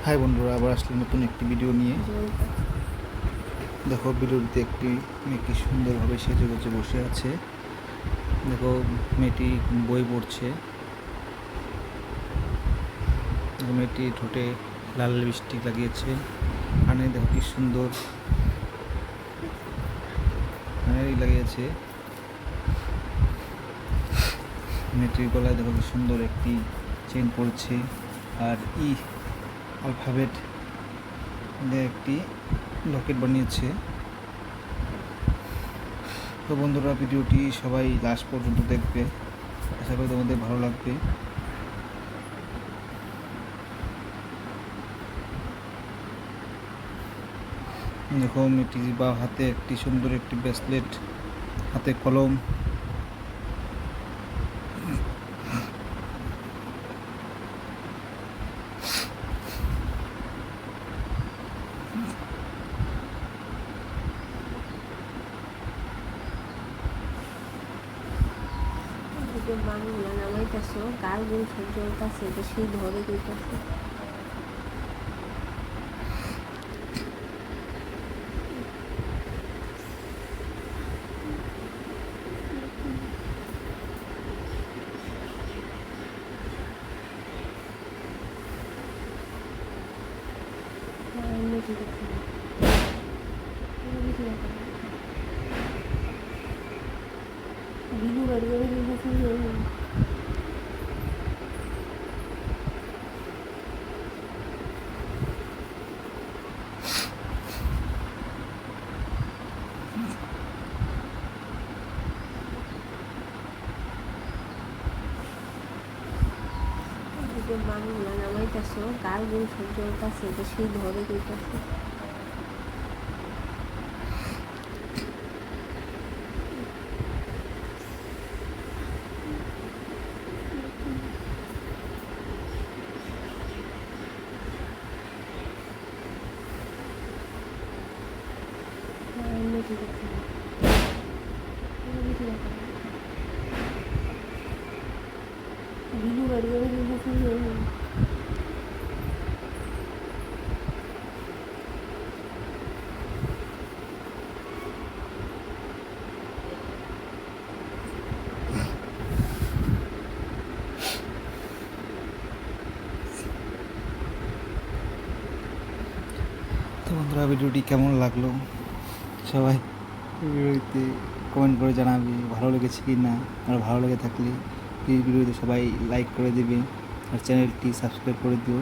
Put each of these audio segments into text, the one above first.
High বন্ধুরা, আবার আসলে নতুন একটি ভিডিও নিয়ে। দেখো ভিডিওতে একটি মেয়ে কি সুন্দরভাবে সেজে গুজে বসে আছে। দেখো মেয়েটি বই পড়ছে। মেয়েটি ঠোঁটে লাল লিপস্টিক লাগিয়েছে। কানে দেখো কি সুন্দর কানেরই লাগিয়েছে। মেয়েটির গলায় দেখো কি সুন্দর একটি চেন পড়ছে, আর অ্যালফাবেট দিয়ে একটি লকেট বানিয়েছে। তো বন্ধুরা, ভিডিওটি সবাই লাস্ট পর্যন্ত দেখবে, আশা করি তোমাদের ভালো লাগবে। দেখো মেয়েটির বা হাতে একটি সুন্দর একটি ব্রেসলেট, হাতে কলম। বাংলা নামাইতেছ কার গুণ সহ্য হইতাছে যে সেই ধরে কইতাছে। ভিডিও বাড়ি করে দিয়েছি। বাংলা নামাইতেছ কার গুণ সহ্য হইতাছে যে সেই ধরে কইতাছে। ভিডিও বাড়ি করে দিয়েছি। তো বন্ধুরা, ভিডিওটি কেমন লাগলো সবাই ভিডিওতে কমেন্ট করে জানাবি ভালো লেগেছে কি না। আর ভালো লেগে থাকলে প্লিজ ভিডিওতে সবাই লাইক করে দেবে, আর চ্যানেলটি সাবস্ক্রাইব করে দিও।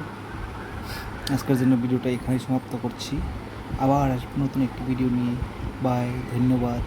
আজকের জন্য ভিডিওটা এখানেই সমাপ্ত করছি। আবার আসবো নতুন একটি ভিডিও নিয়ে। বাই, ধন্যবাদ।